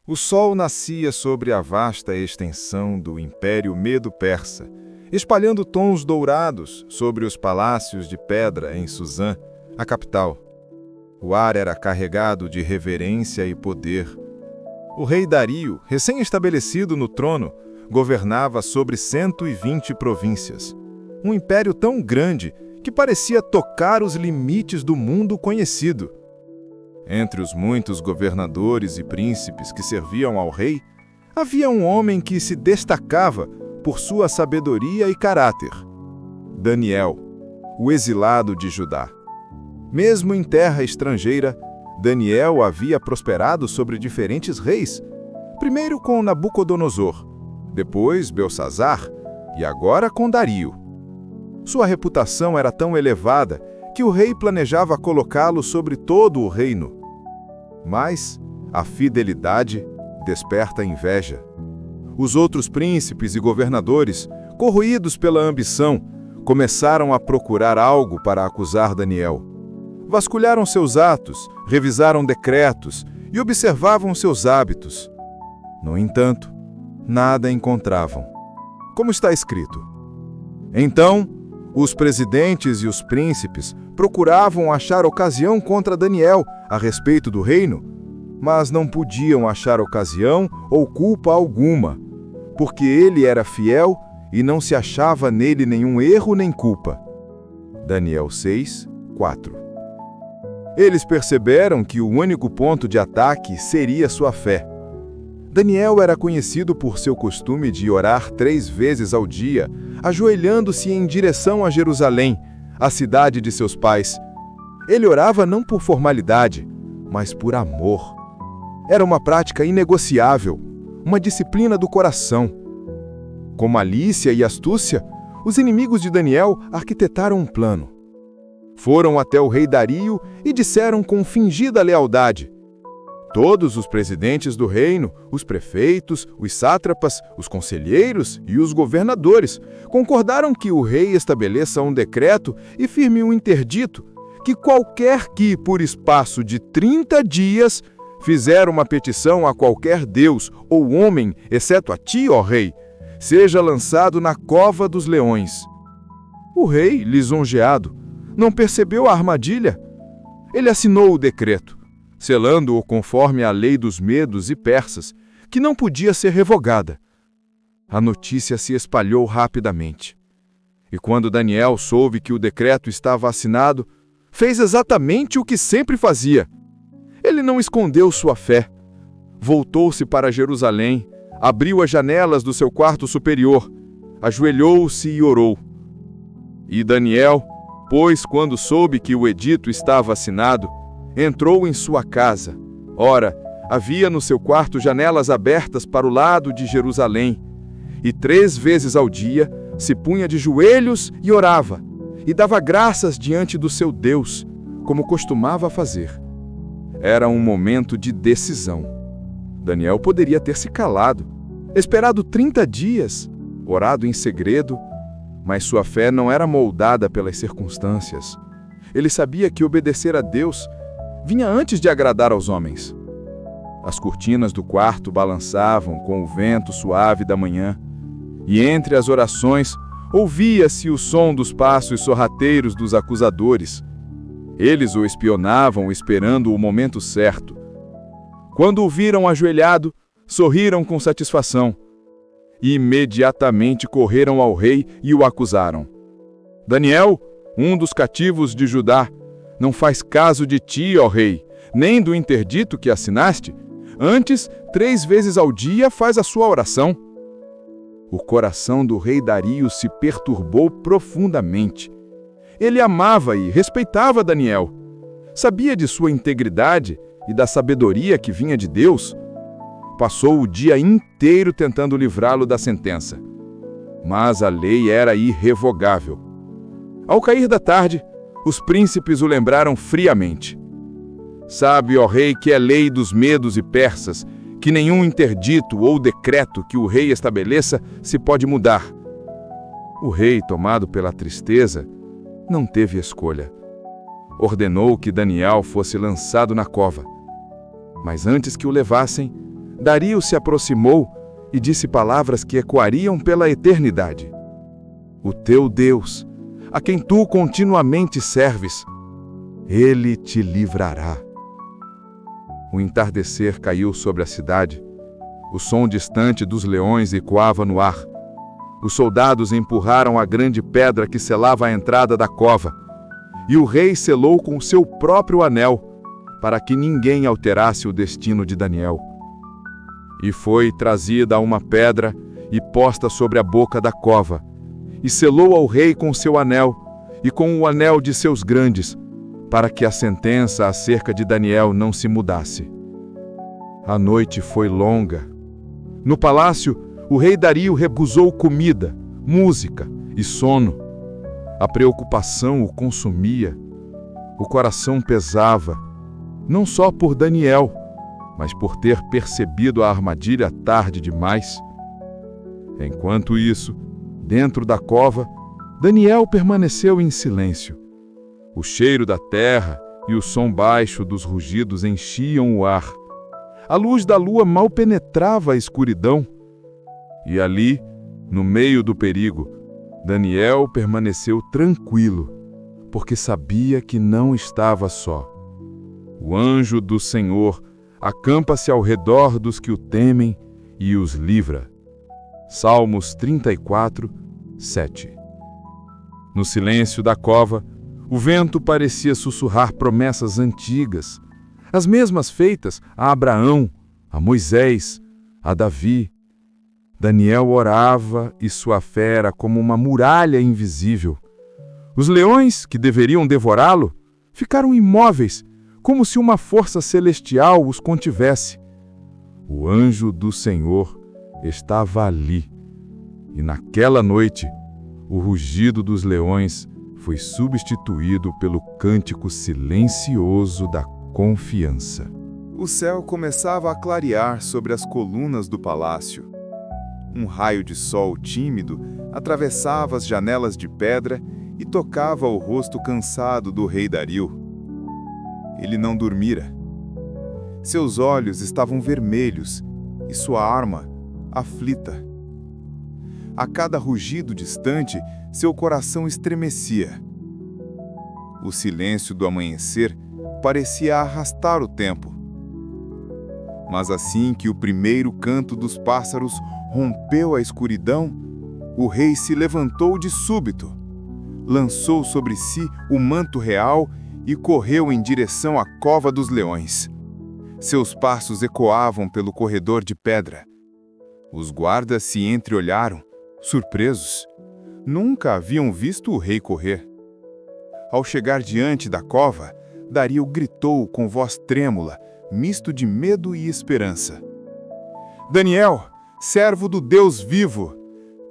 O sol nascia sobre a vasta extensão do Império Medo-Persa, espalhando tons dourados sobre os palácios de pedra em Suzã, a capital. O ar era carregado de reverência e poder. O rei Dario, recém-estabelecido no trono, governava sobre 120 províncias. Um império tão grande que parecia tocar os limites do mundo conhecido. Entre os muitos governadores e príncipes que serviam ao rei, havia um homem que se destacava por sua sabedoria e caráter: Daniel, o exilado de Judá. Mesmo em terra estrangeira, Daniel havia prosperado sobre diferentes reis, primeiro com Nabucodonosor, depois Belsazar e agora com Dario. Sua reputação era tão elevada que o rei planejava colocá-lo sobre todo o reino. Mas a fidelidade desperta inveja. Os outros príncipes e governadores, corroídos pela ambição, começaram a procurar algo para acusar Daniel. Vasculharam seus atos, revisaram decretos e observavam seus hábitos. No entanto, nada encontravam. Como está escrito: então, os presidentes e os príncipes procuravam achar ocasião contra Daniel a respeito do reino, mas não podiam achar ocasião ou culpa alguma, porque ele era fiel e não se achava nele nenhum erro nem culpa. Daniel 6, 4. Eles perceberam que o único ponto de ataque seria sua fé. Daniel era conhecido por seu costume de orar 3 vezes ao dia, ajoelhando-se em direção a Jerusalém, a cidade de seus pais. Ele orava não por formalidade, mas por amor. Era uma prática inegociável, uma disciplina do coração. Com malícia e astúcia, os inimigos de Daniel arquitetaram um plano. Foram até o rei Dario e disseram com fingida lealdade: todos os presidentes do reino, os prefeitos, os sátrapas, os conselheiros e os governadores concordaram que o rei estabeleça um decreto e firme um interdito que qualquer que, por espaço de 30 dias, fizer uma petição a qualquer deus ou homem, exceto a ti, ó rei, seja lançado na cova dos leões. O rei, lisonjeado, não percebeu a armadilha. Ele assinou o decreto, selando-o conforme a lei dos medos e persas, que não podia ser revogada. A notícia se espalhou rapidamente. E quando Daniel soube que o decreto estava assinado, fez exatamente o que sempre fazia. Ele não escondeu sua fé. Voltou-se para Jerusalém, abriu as janelas do seu quarto superior, ajoelhou-se e orou. E Daniel, pois quando soube que o edito estava assinado, entrou em sua casa. Ora, havia no seu quarto janelas abertas para o lado de Jerusalém, e 3 vezes ao dia se punha de joelhos e orava, e dava graças diante do seu Deus, como costumava fazer. Era um momento de decisão. Daniel poderia ter se calado, esperado 30 dias, orado em segredo, mas sua fé não era moldada pelas circunstâncias. Ele sabia que obedecer a Deus vinha antes de agradar aos homens. As cortinas do quarto balançavam com o vento suave da manhã, e entre as orações ouvia-se o som dos passos sorrateiros dos acusadores. Eles o espionavam esperando o momento certo. Quando o viram ajoelhado, sorriram com satisfação. E imediatamente correram ao rei e o acusaram. Daniel, um dos cativos de Judá, não faz caso de ti, ó rei, nem do interdito que assinaste. Antes, 3 vezes ao dia faz a sua oração. O coração do rei Dario se perturbou profundamente. Ele amava e respeitava Daniel. Sabia de sua integridade e da sabedoria que vinha de Deus. Passou o dia inteiro tentando livrá-lo da sentença. Mas a lei era irrevogável. Ao cair da tarde, os príncipes o lembraram friamente. Sabe, ó rei, que é lei dos medos e persas, que nenhum interdito ou decreto que o rei estabeleça se pode mudar. O rei, tomado pela tristeza, não teve escolha. Ordenou que Daniel fosse lançado na cova. Mas antes que o levassem, Dario se aproximou e disse palavras que ecoariam pela eternidade. O teu Deus, a quem tu continuamente serves, ele te livrará. O entardecer caiu sobre a cidade. O som distante dos leões ecoava no ar. Os soldados empurraram a grande pedra que selava a entrada da cova, e o rei selou com seu próprio anel, para que ninguém alterasse o destino de Daniel. E foi trazida uma pedra e posta sobre a boca da cova, e selou ao rei com seu anel e com o anel de seus grandes, para que a sentença acerca de Daniel não se mudasse. A noite foi longa. No palácio, o rei Dario recusou comida, música e sono. A preocupação o consumia. O coração pesava, não só por Daniel, mas por ter percebido a armadilha tarde demais. Enquanto isso, dentro da cova, Daniel permaneceu em silêncio. O cheiro da terra e o som baixo dos rugidos enchiam o ar. A luz da lua mal penetrava a escuridão. E ali, no meio do perigo, Daniel permaneceu tranquilo, porque sabia que não estava só. O anjo do Senhor acampa-se ao redor dos que o temem e os livra. Salmos 34, 7. No silêncio da cova, o vento parecia sussurrar promessas antigas, as mesmas feitas a Abraão, a Moisés, a Davi. Daniel orava e sua fé era como uma muralha invisível. Os leões, que deveriam devorá-lo, ficaram imóveis, como se uma força celestial os contivesse. O anjo do Senhor estava ali, e naquela noite, o rugido dos leões foi substituído pelo cântico silencioso da confiança. O céu começava a clarear sobre as colunas do palácio. Um raio de sol tímido atravessava as janelas de pedra e tocava o rosto cansado do rei Dario. Ele não dormira. Seus olhos estavam vermelhos e sua arma aflita. A cada rugido distante, seu coração estremecia. O silêncio do amanhecer parecia arrastar o tempo. Mas assim que o primeiro canto dos pássaros rompeu a escuridão, o rei se levantou de súbito, lançou sobre si o manto real e correu em direção à cova dos leões. Seus passos ecoavam pelo corredor de pedra. Os guardas se entreolharam, surpresos. Nunca haviam visto o rei correr. Ao chegar diante da cova, Dario gritou com voz trêmula, misto de medo e esperança: Daniel, servo do Deus vivo,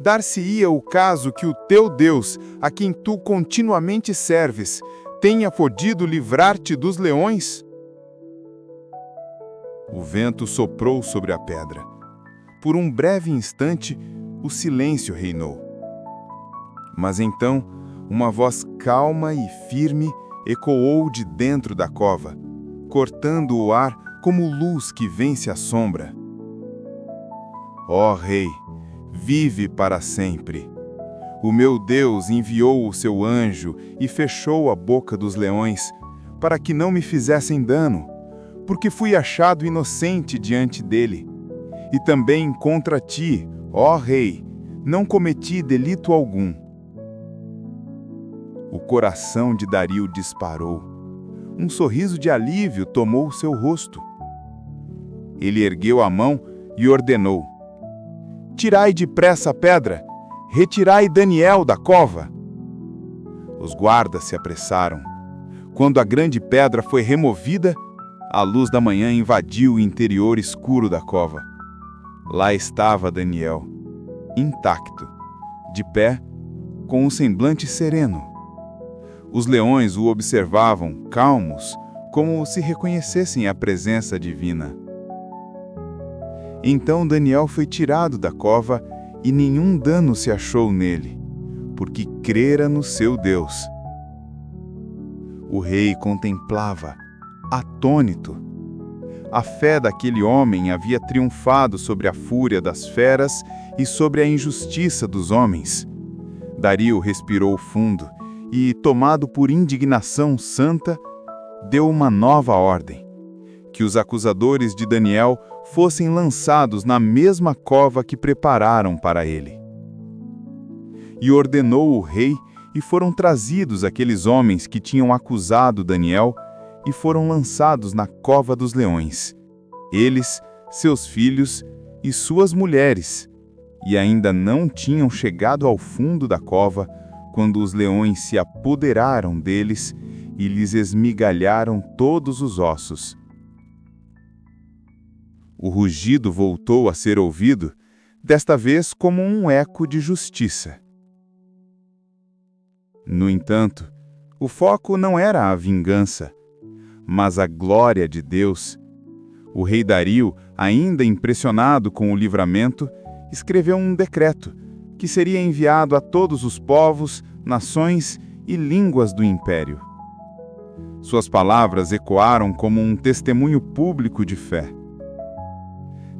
dar-se-ia o caso que o teu Deus, a quem tu continuamente serves, tenha podido livrar-te dos leões? O vento soprou sobre a pedra. Por um breve instante, o silêncio reinou. Mas então, uma voz calma e firme ecoou de dentro da cova, cortando o ar como luz que vence a sombra. Ó Rei, vive para sempre. O meu Deus enviou o seu anjo e fechou a boca dos leões, para que não me fizessem dano, porque fui achado inocente diante dele. E também contra ti, ó Rei, não cometi delito algum. O coração de Dario disparou. Um sorriso de alívio tomou seu rosto. Ele ergueu a mão e ordenou: Tirai depressa a pedra, retirai Daniel da cova. Os guardas se apressaram. Quando a grande pedra foi removida, a luz da manhã invadiu o interior escuro da cova. Lá estava Daniel, intacto, de pé, com um semblante sereno. Os leões o observavam, calmos, como se reconhecessem a presença divina. Então Daniel foi tirado da cova e nenhum dano se achou nele, porque crera no seu Deus. O rei contemplava, atônito. A fé daquele homem havia triunfado sobre a fúria das feras e sobre a injustiça dos homens. Dario respirou fundo e, tomado por indignação santa, deu uma nova ordem: que os acusadores de Daniel fossem lançados na mesma cova que prepararam para ele. E ordenou o rei, e foram trazidos aqueles homens que tinham acusado Daniel, e foram lançados na cova dos leões, eles, seus filhos e suas mulheres, e ainda não tinham chegado ao fundo da cova, quando os leões se apoderaram deles e lhes esmigalharam todos os ossos. O rugido voltou a ser ouvido, desta vez como um eco de justiça. No entanto, o foco não era a vingança, mas a glória de Deus. O rei Dario, ainda impressionado com o livramento, escreveu um decreto que seria enviado a todos os povos, nações e línguas do império. Suas palavras ecoaram como um testemunho público de fé.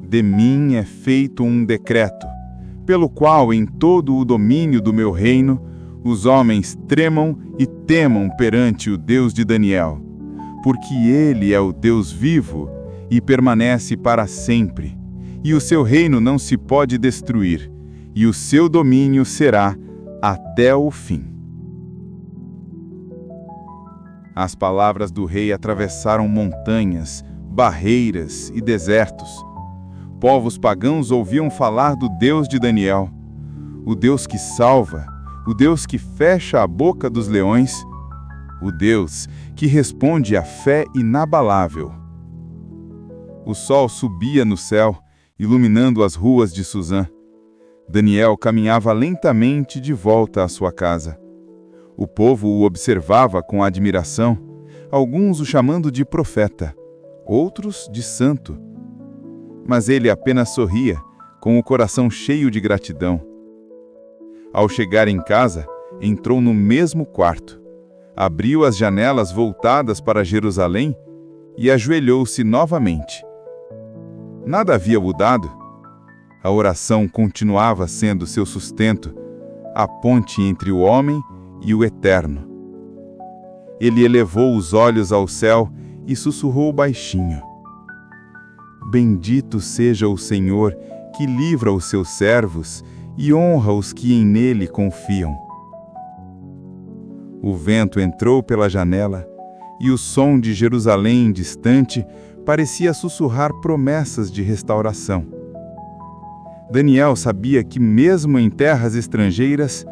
De mim é feito um decreto, pelo qual em todo o domínio do meu reino os homens tremam e temam perante o Deus de Daniel, porque ele é o Deus vivo e permanece para sempre, e o seu reino não se pode destruir, e o seu domínio será até o fim. As palavras do rei atravessaram montanhas, barreiras e desertos. Povos pagãos ouviam falar do Deus de Daniel, o Deus que salva, o Deus que fecha a boca dos leões, o Deus que responde à fé inabalável. O sol subia no céu, iluminando as ruas de Suzã. Daniel caminhava lentamente de volta à sua casa. O povo o observava com admiração, alguns o chamando de profeta, outros de santo. Mas ele apenas sorria, com o coração cheio de gratidão. Ao chegar em casa, entrou no mesmo quarto, abriu as janelas voltadas para Jerusalém e ajoelhou-se novamente. Nada havia mudado. A oração continuava sendo seu sustento, a ponte entre o homem e o eterno. Ele elevou os olhos ao céu e sussurrou baixinho: Bendito seja o Senhor, que livra os seus servos e honra os que em nele confiam. O vento entrou pela janela, e o som de Jerusalém distante parecia sussurrar promessas de restauração. Daniel sabia que, mesmo em terras estrangeiras,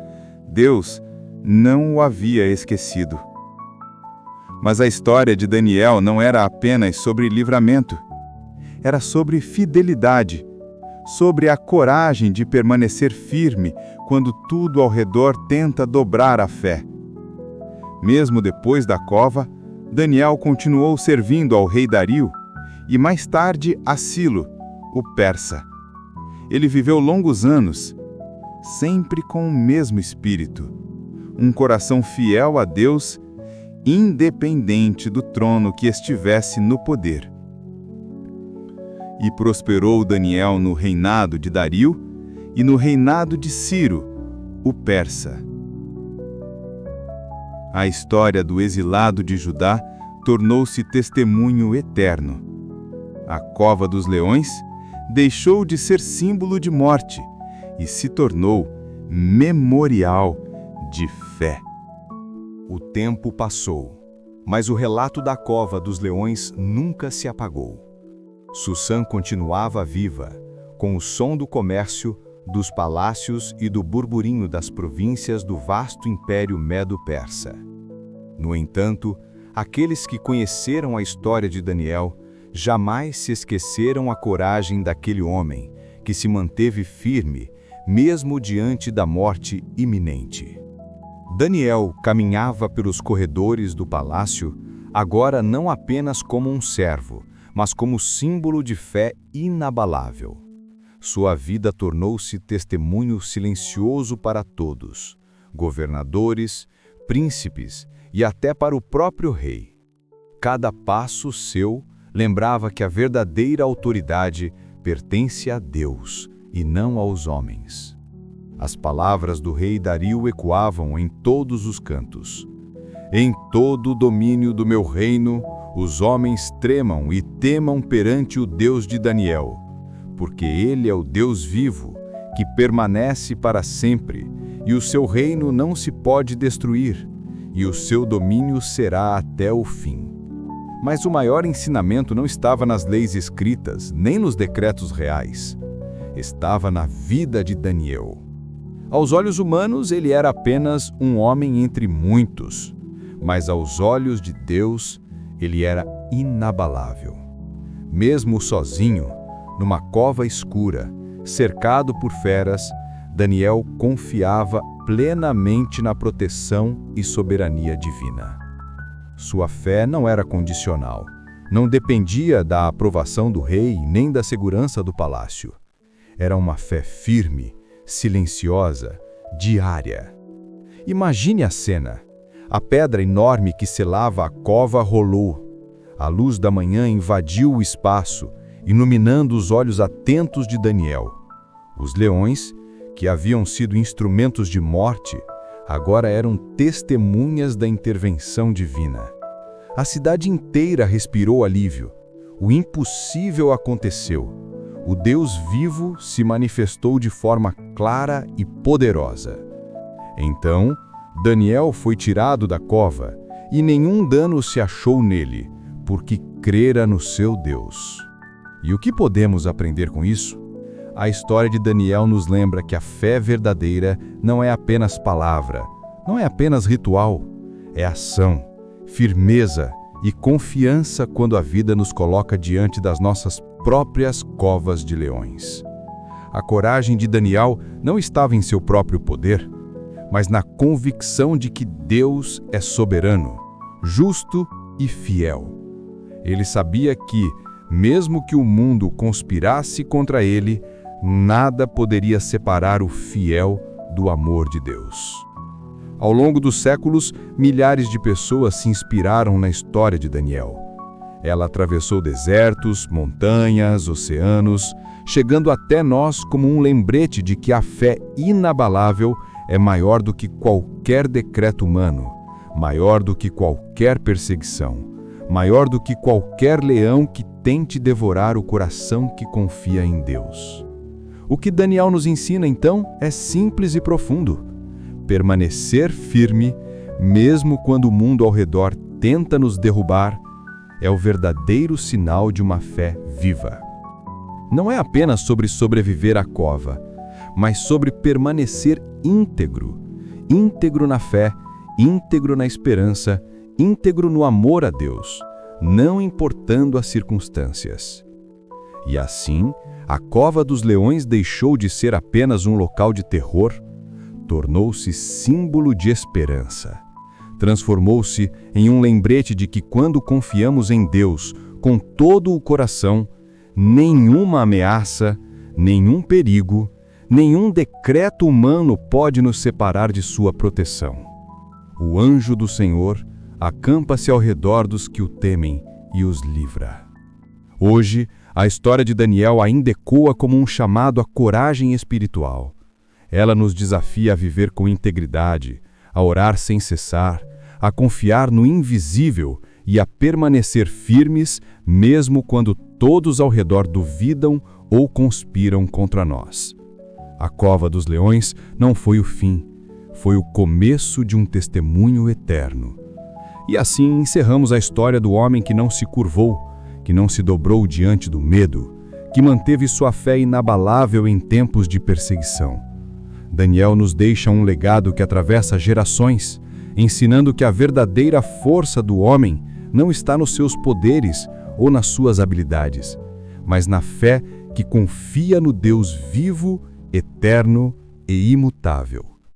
Deus não o havia esquecido. Mas a história de Daniel não era apenas sobre livramento. Era sobre fidelidade, sobre a coragem de permanecer firme quando tudo ao redor tenta dobrar a fé. Mesmo depois da cova, Daniel continuou servindo ao rei Dario e mais tarde a Ciro, o persa. Ele viveu longos anos, sempre com o mesmo espírito, um coração fiel a Deus, independente do trono que estivesse no poder. E prosperou Daniel no reinado de Dario e no reinado de Ciro, o persa. A história do exilado de Judá tornou-se testemunho eterno. A cova dos leões deixou de ser símbolo de morte e se tornou memorial de fé. O tempo passou, mas o relato da cova dos leões nunca se apagou. Susã continuava viva, com o som do comércio, dos palácios e do burburinho das províncias do vasto império medo-persa. No entanto, aqueles que conheceram a história de Daniel jamais se esqueceram a coragem daquele homem que se manteve firme, mesmo diante da morte iminente. Daniel caminhava pelos corredores do palácio, agora não apenas como um servo, mas como símbolo de fé inabalável. Sua vida tornou-se testemunho silencioso para todos, governadores, príncipes e até para o próprio rei. Cada passo seu lembrava que a verdadeira autoridade pertence a Deus e não aos homens. As palavras do rei Dario ecoavam em todos os cantos. Em todo o domínio do meu reino, os homens tremam e temam perante o Deus de Daniel, porque ele é o Deus vivo, que permanece para sempre, e o seu reino não se pode destruir, e o seu domínio será até o fim. Mas o maior ensinamento não estava nas leis escritas, nem nos decretos reais. Estava na vida de Daniel. Aos olhos humanos, ele era apenas um homem entre muitos, mas aos olhos de Deus, ele era inabalável. Mesmo sozinho, numa cova escura, cercado por feras, Daniel confiava plenamente na proteção e soberania divina. Sua fé não era condicional, não dependia da aprovação do rei nem da segurança do palácio. Era uma fé firme, silenciosa, diária. Imagine a cena. A pedra enorme que selava a cova rolou. A luz da manhã invadiu o espaço, iluminando os olhos atentos de Daniel. Os leões, que haviam sido instrumentos de morte, agora eram testemunhas da intervenção divina. A cidade inteira respirou alívio. O impossível aconteceu. O Deus vivo se manifestou de forma clara e poderosa. Então, Daniel foi tirado da cova, e nenhum dano se achou nele, porque crera no seu Deus. E o que podemos aprender com isso? A história de Daniel nos lembra que a fé verdadeira não é apenas palavra, não é apenas ritual, é ação, firmeza e confiança quando a vida nos coloca diante das nossas próprias covas de leões. A coragem de Daniel não estava em seu próprio poder, mas na convicção de que Deus é soberano, justo e fiel. Ele sabia que, mesmo que o mundo conspirasse contra ele, nada poderia separar o fiel do amor de Deus. Ao longo dos séculos, milhares de pessoas se inspiraram na história de Daniel. Ela atravessou desertos, montanhas, oceanos, chegando até nós como um lembrete de que a fé inabalável é maior do que qualquer decreto humano, maior do que qualquer perseguição, maior do que qualquer leão que tente devorar o coração que confia em Deus. O que Daniel nos ensina, então, é simples e profundo. Permanecer firme, mesmo quando o mundo ao redor tenta nos derrubar, é o verdadeiro sinal de uma fé viva. Não é apenas sobre sobreviver à cova, mas sobre permanecer íntegro. Íntegro na fé, íntegro na esperança, íntegro no amor a Deus, não importando as circunstâncias. E assim, a cova dos leões deixou de ser apenas um local de terror, tornou-se símbolo de esperança. Transformou-se em um lembrete de que quando confiamos em Deus com todo o coração, nenhuma ameaça, nenhum perigo, nenhum decreto humano pode nos separar de sua proteção. O anjo do Senhor acampa-se ao redor dos que o temem e os livra. Hoje, a história de Daniel ainda ecoa como um chamado à coragem espiritual. Ela nos desafia a viver com integridade, a orar sem cessar, a confiar no invisível e a permanecer firmes mesmo quando todos ao redor duvidam ou conspiram contra nós. A cova dos leões não foi o fim, foi o começo de um testemunho eterno. E assim encerramos a história do homem que não se curvou, que não se dobrou diante do medo, que manteve sua fé inabalável em tempos de perseguição. Daniel nos deixa um legado que atravessa gerações, ensinando que a verdadeira força do homem não está nos seus poderes ou nas suas habilidades, mas na fé que confia no Deus vivo, eterno e imutável.